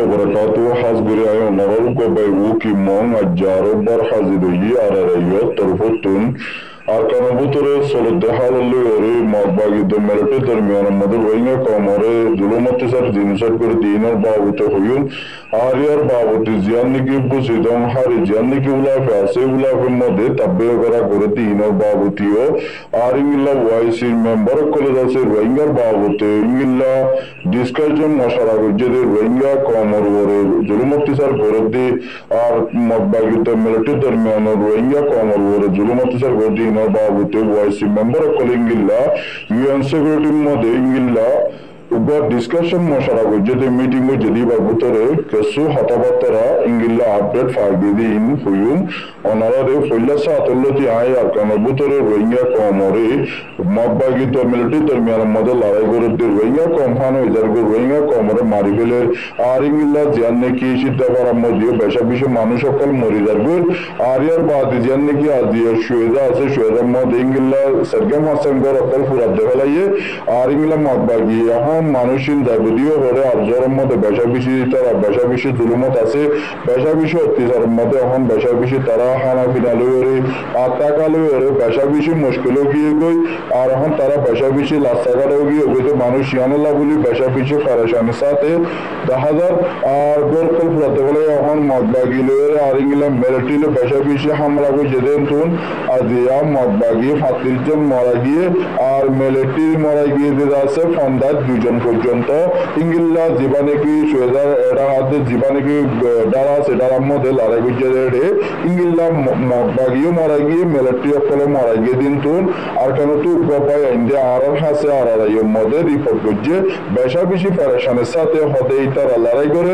وبركاته حسبري أيون نغلق بيوكي مون أجارو برحزدي أراريو طرفتون أركان بطرة صلد حال اللي مقباقي دمرت درميان مدر وينga كامورة ظلمت سر جنسات پر دينار باوت خيون آريار باوت زيان نكي بسيدان حاري زيان نكي ولا فاسي ولا في مدة تبه کرا كور دينار باوتيو آرين الله وايسير ممبر كل داسر وينga باوت إنجلا discussion مشارع جدير وينga كامورة ظلمت سر پر دي آر مقباقي دمرت درميان وينga كامورة ظلمت سر پر دي बाबूते vice member कलिंगिल्ला UN secretary मधे इंगिल्ला उबर discussion मशरा को जदे meeting में जदी बाबूतरे केसु हताबतरा इंगिल्ला अपडेट फागिदी इन हुयुम ओनारे फुल्ला सातुल्लती आय अरकान बुतरे रोहिंग्या कोमोरे मगबागी तो मिलिट्री दरमियान मदे लड़ाई करते रोहिंग्या कोमहानो इधर को रोहिंग्या कोमोरे मारी फेले आरिंगिल्ला जियाने की सिद्धाबारा मदियो बेशा बिशे मानुष सकल मरी दरगुर आरियर बाद जियाने की आदिया शुएदा से शुएदा मदे इंगिल्ला सरगम हसन गोर अकल पूरा देवलाये आरिंगिल्ला मगबागी यहाँ মানুষিন দাবিদিও হরে আরজরের মধ্যে বেশাবিশি তারা বেশাবিশি জুলুমত আছে বেশাবিশি অত্যাচারের মধ্যে এখন বেশাবিশি তারা খানা পিনা লইরে আত্মাকা লইরে বেশাবিশি মুশকিলও গিয়ে গই আর এখন তারা বেশাবিশি লাস্তাকারও গিয়ে তো মানুষ ইয়ানুল্লাহ বলি বেশাবিশি ফারেশানির সাথে 10,000 আর গোরকল ফুরাতে বলে এখন মদবাগি লইরে আর ইংলা মিলিটারিলে বেশাবিশি হামলা করে যেতেন তুন আজিয়া মদবাগি ফাতিলজন মারা গিয়ে আর মিলিটারি মারা গিয়ে দিতে আছে ফন্দার দুজন পর্যন্ত ইংলিলা জীবানে কি সুয়েদার এটা হাতে জীবানে কি ডারা সেটার মধ্যে লড়াই করছে রে ইংলিলা মগবাগিও মারা গিয়ে মিলিটারি অকলে মারা গিয়ে দিন তুন আর কেন তো উপায় ইন্ডিয়া আর হাসে আর এর মধ্যে রিপোর্ট করছে বেশা বেশি প্যারেশানের সাথে হতে তারা লড়াই করে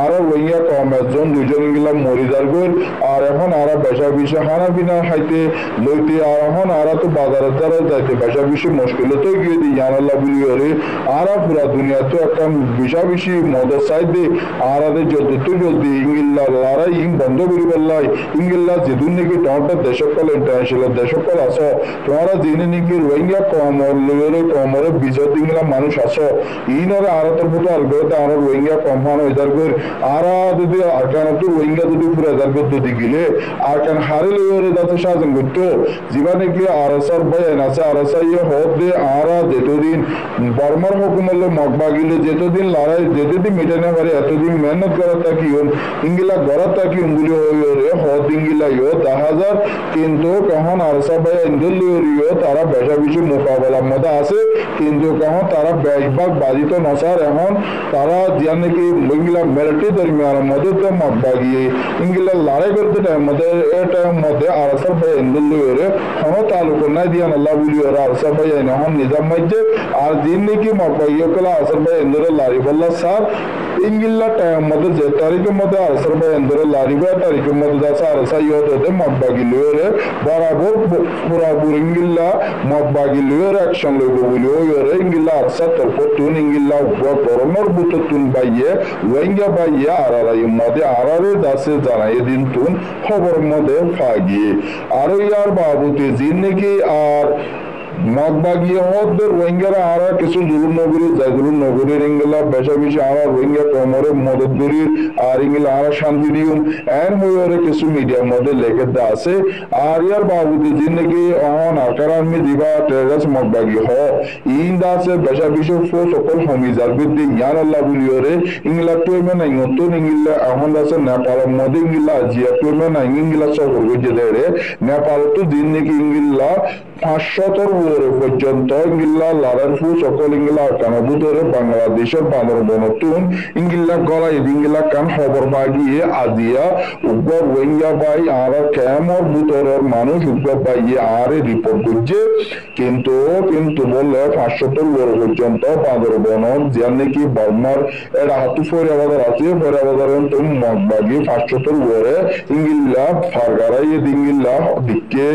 আর ওইয়া কম একজন দুজন ইংলিলা মরিদার গর আর এখন আর বেশা বেশি হানা বিনা খাইতে লইতে আর এখন আর তো বাজারের দ্বারা যাইতে বেশা বেশি মুশকিল তো গিয়ে দিই জানাল্লাহ বলি রে আর পুরা দুনিয়া তো একটা বেশা বেশি মদত চাইতে আর যত জলদি ইংলিলা লড়াই ইং বন্ধ করি বললাই ইংলিলা যেদিন নাকি তোমার দেশকল ইন্টারন্যাশনাল দেশকল আছো তোমরা জেনে নাকি রোহিঙ্গা কমরে বিজয় ইংলা মানুষ আছো ইনরে আর তোর মতো আলগতে আর রোহিঙ্গা কমহানো ইদার কর আর যদি আরকান তো রোহিঙ্গা যদি পুরা ইদার করতে দিগিলে আরকান হারে লইরে দাতে সাজন করতো জীবনে কি আরসার বয়ান আছে আরসাই হদ দে আর যেতদিন বর্মার হুকুমলে মগবাগিলে যেতদিন লড়াই যেতদিন মিটানে পারে এতদিন মেহনত করা থাকি ইংলা গড়া থাকি উঙ্গুলি হয়ে হদ ইংলা ইও 10,000 কিন্তু কখন আরসা ভাই ইন্দুলিও তারা বেশা বেশি মোকাবেলার মধ্যে আছে কিন্তু কখন তারা বেশভাগ বাজিত নসার এখন তারা জিয়ান নাকি ইংলা মিলিটারি দরমিয়ানের মধ্যে তো মগবাগিয়ে ইংলা লড়াই করতে টাইম মধ্যে এ টাইম মধ্যে আরসা ভাই ইন্দুলিও কোনো তালুক নাই দিয়ান আল্লাহ বলি ওরা আরসা ভাই এখন নিজাম মধ্যে আর দিন নাকি মগবাগিয়ে কলা আসর ভাই ইন্দুরে লারিফুল্লাহ স্যার ইংলা টাইম মধ্যে যে তারিখের মধ্যে আসর ভাই ইন্দুরে লারিবা তারিখের মধ্যে দাসা আরসা ইয়ত হতে মগবাগি লইরে বরাবর পুরাপুর ইংলা মগবাগি লইরে অ্যাকশন লইব বলি ওইরে ইংলা আরসা তরফতুন ইংলা গরমর বুততুন বাইয়ে ওইঙ্গা বাইয়ে আরারাই মধ্যে আরারে দাসে জানাই দিন তুন খবর মধ্যে ফাগিয়ে আর ইয়ার বাবুতে জিন নাকি আর মগবাগিয়ে হদ রোহিঙ্গারা আর কিছু জুলুম নগরী জাজুলুম নগরীর ইংলা বেশা বেশি আর রোহিঙ্গা কমরে মদত করি আর ইংলা আর শান্তি দিউম এর হয়ে কিছু মিডিয়ার মধ্যে লেখে দা আছে আর ইয়ার বাবুতে জিন নাকি অহন আকার আমি দিবা টেরাস মগবাগি হ ইন দাসে বেশা বেশি ফো সকল হমি জারবিদি ইয়ান আল্লাহ বলিওরে ইংলা টুমে নাই নতুন ইংলা অহন দাসে নেপালের মধ্যে ইংলা জিয়া টুমে নাই ইংলা সব হয়ে রে নেপাল তো জিন নাকি ইংলা 500 পর্যন্ত ইংলা লড়ার ফু সকল ইংলা কানাবু ধরে বাংলাদেশের বানর বনতুন ইংলা গলা ইংলা কান খবর বাগিয়ে আজিয়া উপর রোহিঙ্গা ভাই আর কেমর বুতরের মানুষ উপর পাইয়ে আর রিপোর্ট করছে কিন্তু বললে 500 পর্যন্ত বানর বন যার নাকি বর্মার এর হাতু ফরে আবাদার আছে ফরে আবাদার তো মগবাগি 500 ওরে ইংলা ফারগারাই ইংলা দিকে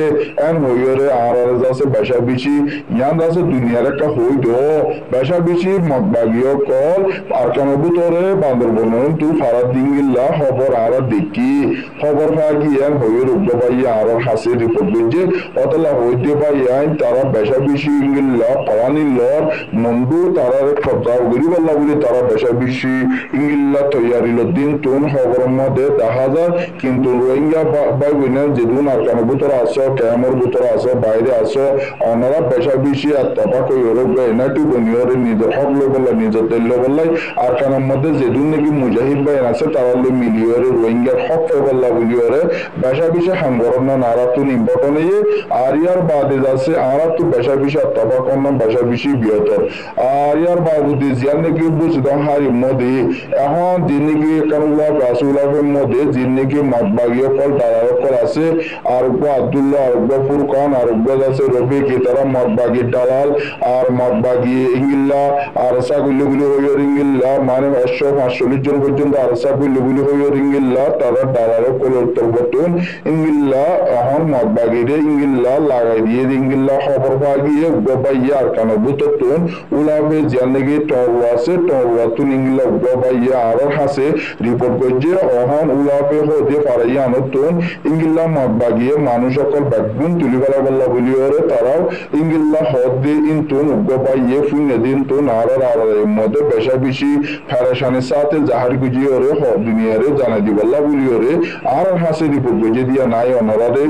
এন হইরে আর আছে বেশা বেশি ইয়ান আছে দুনিয়ার একটা হই দো বেশা বেশি মগবাগিও কল আর কেন ভিতরে বান্দরবন তু ফারাদ দিঙ্গিল্লা খবর আর দেখি খবর ফাগি ইয়ান হই রুগ্গ পাই আর হাসি রিপোর্ট যে অতলা হইতে পাই আইন তারা বেশা বেশি ইঙ্গিল্লা পাওয়ানি লর মন্ডু তারা খবর গরি বল্লা বলে তারা বেশা বেশি ইঙ্গিল্লা তৈয়ারিল দিন তুন খবরের মধ্যে দেখা যায় কিন্তু রোহিঙ্গা বাই বোনের যেদিন আর কেন ভিতরে আসো ক্যামের ভিতরে আসো বাইরে আসো ওনারা বেশা বেশি আত্মাপা কই ওরে এনাটি বনিয়রে নিজের হক লো বললা নিজের তেল বললাই আর কেনের মধ্যে যেদিন নাকি মুজাহিদ ভাই আছে তারা লো মিলিয়রে রোহিঙ্গার হক বললা বলিয়রে বেশা বেশি হাঙ্গরণ নারা তুন ইম্পর্টেন্ট আর ইয়ার বাদে যাচ্ছে আমরা তো বেশা বেশি আত্মাপা করলাম বেশা বেশি বিয়তর আর ইয়ার বাবুদি জিয়ার নাকি বুঝতাম হারি মধ্যে এখন যিনি কারণ রাসুলের মধ্যে যিনি মতবাগীয় কল তারার কল আছে আর আব্দুল্লাহ আরব্বা ফুরকান আরব্বা আছে রফিক তারা মতবাগী দালাল আর মতবাগী ইংলিল্লা আর সাগুলি হইয়র ইংলিল্লা মানে 145 জন পর্যন্ত আর সাগুলি হইয়র ইংলিল্লা তারা দালাল কল উত্তরবর্তন ইংলিল্লা এখন মতবাগীরে ইংলিল্লা লাগাই দিয়ে ইংলিল্লা খবর পাগিয়ে গবাইয়া আর কানে বুততুন উলাবে জানগে টওয়া আছে টওয়া তুন ইংলিল্লা গবাইয়া আর হাসে রিপোর্ট করছে অহন উলাপে হতে পারাইয়া নতুন ইংলিল্লা মতবাগিয়ে মানুষ সকল ব্যাগুন তুলি ফেলা বললা বলিওরে তারাও ইংলিল্লা হদ দিয়ে ইন্তুন গবাইয়ে ফুইনে দিন তো নারার আর মধ্যে বেশা বেশি ফেরেশানের সাথে জাহার গুজিওরে হদ দুনিয়ারে জানা দি বললা বলিওরে আর হাসে রিপোর্ট করছে দিয়া নাই অনারাদের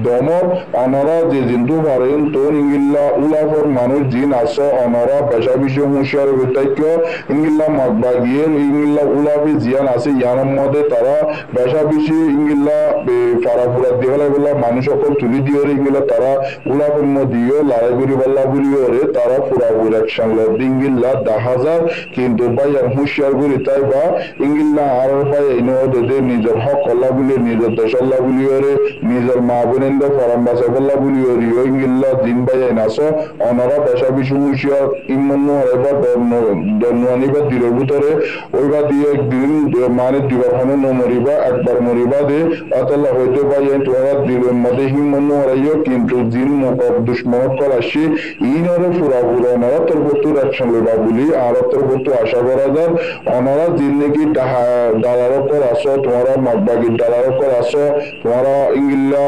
দমর অনারা যে জিন্দু পারেন তো ইংলিল্লা উলাফর মানুষ জিন আসো অনারা বেশা বেশি হুঁশিয়ার বিতাইক্য ইংলিল্লা মতবাগিয়ে ইংলিল্লা উলাফি জিয়ান আছে ইয়ানের মধ্যে তারা বেশা বেশি ইংলিল্লা ফারাফুরা দেওয়ালা বললা মানুষ সকল তুলি দিওরে ইংলিল্লা তারা উলাফের মধ্যেও লড়াই করি বললা বলিওরে তারা পুরাপুর অ্যাকশন লব ইংলিল্লা 10,000 কিন্তু ভাইয়ার হুঁশিয়ার করি তাই বা ইংলিল্লা আর ভাই ইনোদের নিজের হক আল্লাহ বলি নিজের দেশ আল্লাহ বলিওরে নিজের মা বোনেন্দ্র ফরাম বাসা বললা বলিওরি ইংলিল্লা দিন ভাইয়া নাসো অনারা বেশা বেশি হুঁশিয়ার ইমন এবার দন্নানি বা দিলের ভিতরে ওইবা দিয়ে একদিন মানে দিবার হনো মরিবা একবার মরিবা দে আতাল্লাহ হইতে পাইয়া তোরা দিলের মধ্যে হিমন হারাইও কিন্তু জিন মুকব দুশ্মন কল আসি ইনরে ফুরা ফুরা ওনারা তোর বতুর অ্যাকশন লইবা বলি আর তোর বতু আশা করা যায় ওনারা জিন নাকি দালার কর আসো তোমরা মতবাগির দালার কর আসো তোমরা ইংলিল্লা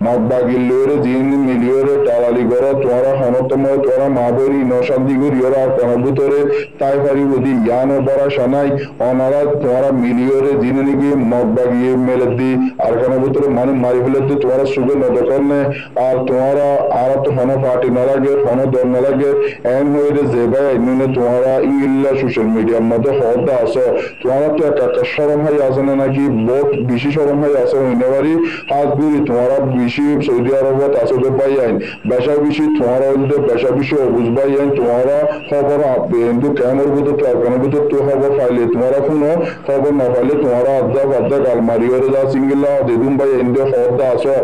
মতবাগির লইরে জিন মিলিয়রে দালালি করো তোমরা হনতময় তোমরা মাবরি নশান্তি করিওরা আর কোন ভিতরে তাই পারি যদি জ্ঞান বড়া শানাই ওনারা তোমরা মিলিয়রে জিনে নাকি মতবাগিয়ে মেলে দি আর কোন ভিতরে মানুষ মারি ফেলে দি তোমরা সুগে নদকর নে আর তোমরা আর তো হন পার্টি না লাগে হন দল না লাগে এন হইরে যে ভাই এমনি তোমরা ইংলিল্লা সোশ্যাল মিডিয়ার মধ্যে হদা আসো তোমরা তো একটা শরম হয়ে আসে না নাকি বহুত বেশি শরম হয়ে আসে হইনেবারি হাত গুলি তোমরা বেশি সৌদি আরবত আসো যে পাই আইন বেশা বেশি তোমরা হইলে বেশা বেশি বুঝবাই আইন তোমরা খবর কিন্তু কেমন ভিতর তো কেন ভিতর তো খবর পাইলে তোমরা শুনো খবর না পাইলে তোমরা আদ্দা গালমারি হয়ে যা সিঙ্গিল্লা দেদুম ভাই এন্ডে হদা আসো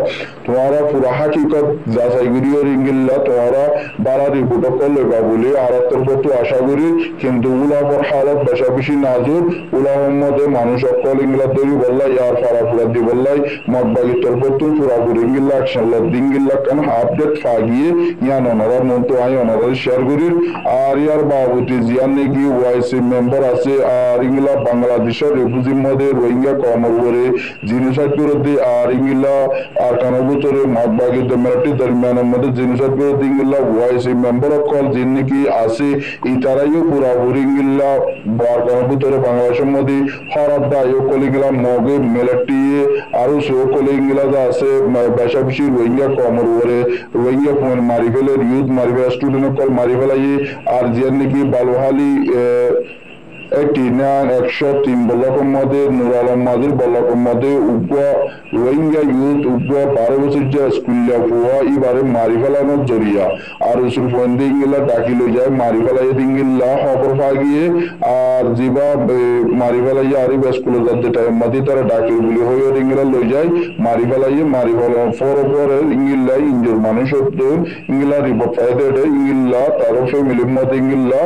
তোমরা পুরা হাকিকত যাচাই করিও ইংলিল্লা তোমরা বারা রিপোর্ট করলে বা বলে আর তোর তো আশা করি কিন্তু উলাফর হালত বেশা বেশি নাজুর উলাফের মধ্যে মানুষ সকল ইংলা তৈরি বললাই আর ফারাফুরা দি বললাই মতবাগি তোর তো পুরাপুরি ইংলিল্লা একশাল্লা দিঙ্গিল্লা কেন আপডেট ফাগিয়ে ইয়ান ওনারা মন তো আই ওনারা শেয়ার করি আর ইয়ার বাবুতি জিয়ান নাকি ওয়াইসি মেম্বার আছে আর ইংলা বাংলাদেশের রেফিউজির মধ্যে রোহিঙ্গা কমর করে জিনিসাইড করে দি আর ইংলা আর কানবুতরে মতবাগি দমেরাটি দরমিয়ানের মধ্যে জিনিসাইড করে দি ইংলা ওয়াইসি মেম্বার কল জিন নাকি আছে এই তারাইও পুরাপুরি ইংলা বার কানবুতরে বাংলাদেশের মধ্যে হরাত দায়ও কলিংলা মগে মেলাটি আরো সো কলিংলা যা আছে বেশা বেশি রোহিঙ্গা কমর করে রোহিঙ্গা ফোন মারি ফেলে ইউথ মারি ফেলে স্টুডেন্ট কল মারি ফেলাই আর জিয়ান নাকি বালুহালি 103 ব্লকের মধ্যে নুর আলম মাজির ব্লকের মধ্যে রোহিঙ্গা ইউথ 12 বছর যে স্কুলে পোয়া এবারে মারি ফেলানোর জরিয়া আর উসুর ফন্দি ইংলা ডাকি লই যায় মারি ফেলাই ইংলা খবর পাগিয়ে আর জিবা মারি ফেলাই আর স্কুলে যাতে টাইম মধ্যে তারা ডাকি বলি হয়ে ইংলা লই যায় মারি ফেলাই মারি ফেলা পরে ইংলা ইঞ্জুর মানুষ ইংলা রিপোর্ট পাই দেয় ইংলা তার ফ্যামিলির মধ্যে ইংলা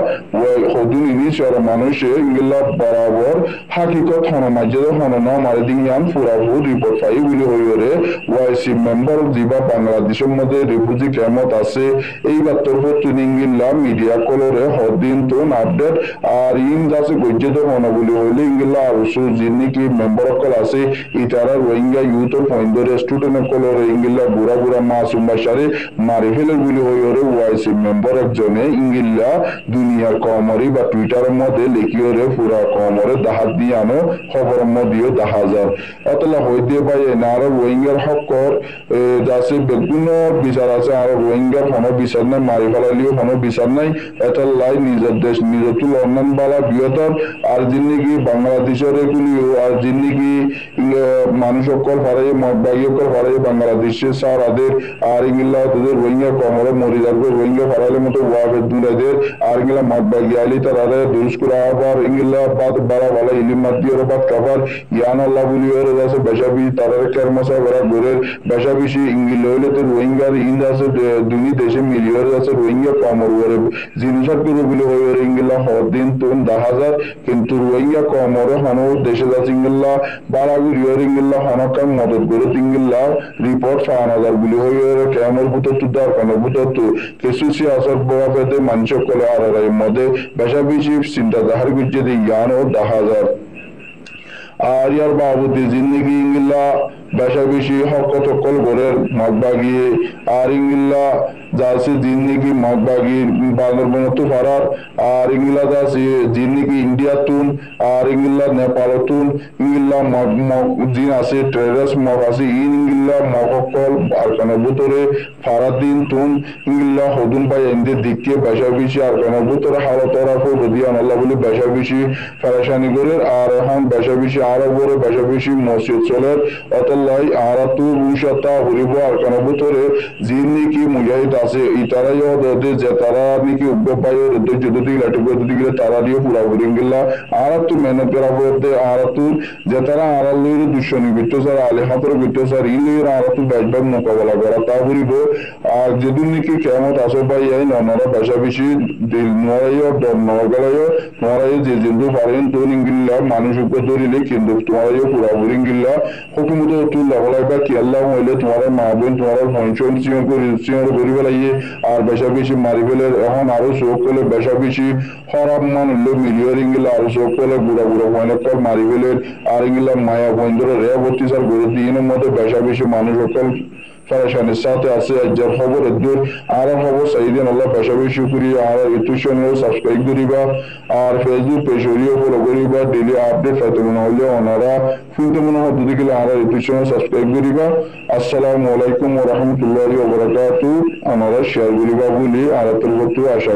হদুন ইনিশ আর মানুষে ইংলা বরাবর হাকিকত হন মাঝে হন ন মারে দিয়ান ফুরাবু রিপোর্ট পাই বলে হইরে ওয়াইসি মেম্বার দিবা বাংলাদেশের মধ্যে রিফিউজি কেমত আছে এই বাত্তর হতুন ইংলা মিডিয়া কলরে হদিন তো আপডেট আর ইন যাচ্ছে গজ্জেদ হন বলে হইলে ইংলা আরসু যিনি কি মেম্বার কল আছে ইতারা রোহিঙ্গা ইউথর পয়েন্টরে স্টুডেন্ট কলরে ইংলা বুড়া বুড়া মাসুম বাসারে মারি ফেলে বলে হইরে ওয়াইসি মেম্বার একজনে ইংলা দুনিয়ার কমরি বা টুইটারের মধ্যে লিখিওরে পুরা কমরে দাহাত দিয়ে আনো খবর মধ্যেও দেখা যায় অতলা হইতে পাই আর রোহিঙ্গার হকর যাচ্ছে বেগুন বিচার আছে আর রোহিঙ্গার কোনো বিচার নাই মারি ফেলালিও কোনো বিচার নাই এটা লাই নিজের দেশ নিজের তুল অন্যান্য বালা বৃহত্তর আর যিনি কি বাংলাদেশের এগুলিও আর যিনি কি মানুষ সকল ফারাই মতবাগী সকল ফারাই বাংলাদেশের সার আদের আর ইংলা তাদের রোহিঙ্গা কমরে মরি যাবে রোহিঙ্গা ফারাইলের মতো ওয়াফের দুরাদের আর ইংলা মতবাগী আলি তারা দুরস্কুরা আবার ইংলা বাদ বাড়া বালা ইলিম মাতিওর বাদ কাভার ইয়ান আল্লাহ বুলিওর আছে বেশাবি তারা কেরমসা করা গোরের বেশাবিশি ইংলিশ হইলে তো রোহিঙ্গার ইন্দ আছে দুনি দেশে মিলিয়র আছে রোহিঙ্গা কমর ওরে জিনিসের করে বলে হয়ে ইংলা হদিন তুন 10,000 কিন্তু রোহিঙ্গা কমর হন দেশে যাচ্ছে ইংলা বারাগুড়িওর ইংলা হনকাম মদত করে ইংলা রিপোর্ট 5,000 বলে হয়ে কেমন ভূত তো দরকার ভূত তো কিছু সিয়াসত বড় পেতে মানুষ কলে আর মধ্যে বেশাবিশি চিন্তা দাহার গুজে দিয়ে ইয়ান ও 10,000 আর ইয়ার বাবুতে জিন্দগি ইংলা বেশাবেশি হকত কল ঘরের মগবাগি আর ইংলা যাচ্ছে জিন্দগি মগবাগি বান্দরবনত ফারার আর ইংলা যাচ্ছে জিন্দগি ইন্ডিয়া তুন আর ইংলা নেপাল তুন ইংলা জিন আছে ট্রেডার্স মগ আছে ইংলা মগকল আর কেন ভিতরে ফারাদিন তুন ইংলা হদুন পাই এনদে দিকে বেশাবেশি আর কেন ভিতরে হালতরা ফুদিয়ান আল্লাহ বলে বেশাবেশি ফেরাসানি করে আর এখন বেশাবেশি আরো বড় বেশাবেশি মসজিদ চলের অতলাই আরাতু রুশাতা হরিব আর কেন ভিতরে যিনি কি মুজাহিদ আছে ইতারাই ওদের যে তারা নাকি উগ্রপায় যদি লাটুক দিকে তারা দিয়ে পুরা ভরিঙ্গিল্লা আরাতু মেহনত করা বলতে আরাতু যে তারা আড়ালের দুশ্মনী বিত্ত স্যার আলে হাতের বিত্ত স্যার ইলের আরাতু ব্যাসবাগ মোকাবেলা করা তা হরিব আর যেদিন নাকি কেমত আসো পাই এই নরা বেশাবেশি নরাইও নগলাইও নরাইও যে জিন্দু পারেন তো ইংগিল্লা মানুষ উপর ধরিলে কিন্তু তোমারাইও পুরা ভরিঙ্গিল্লা হুকুমত তুল্লা বলাইবা কি আল্লাহ হইলে তোমার মা বোন তোমার ফাংশন সিংহ করি বেলাইয়ে আর বেশাবেশি মারি ফেলে এখন আরো চোখ করলে বেশাবেশি খরাব মান হইলে মিলিয়র ইংলা আরো চোখ করলে বুড়া বুড়া ভয়নের কল মারি ফেলে আর ইংলা মায়া বন্ধুরা রেয়া বত্রিশার করে দিনের মধ্যে বেশাবেশি মানুষ সকল ফেরেশানির সাথে আছে যার খবর দূর আর খবর সাইদিন আল্লাহ বেশাবেশি করি আর ইউটিউব সাবস্ক্রাইব করিবা আর ফেসবুক পেজরিও ফলো করিবা ডেইলি আপডেট পাইতে মনে হলে ওনারা শুনতে মনে হয় যদি গেলে আর ইউটিউব সাবস্ক্রাইব করিবা আসসালামু আলাইকুম ওয়া রাহমাতুল্লাহি ওয়া বারাকাতুহু ওনারা শেয়ার করিবা বলি আর তোর আশা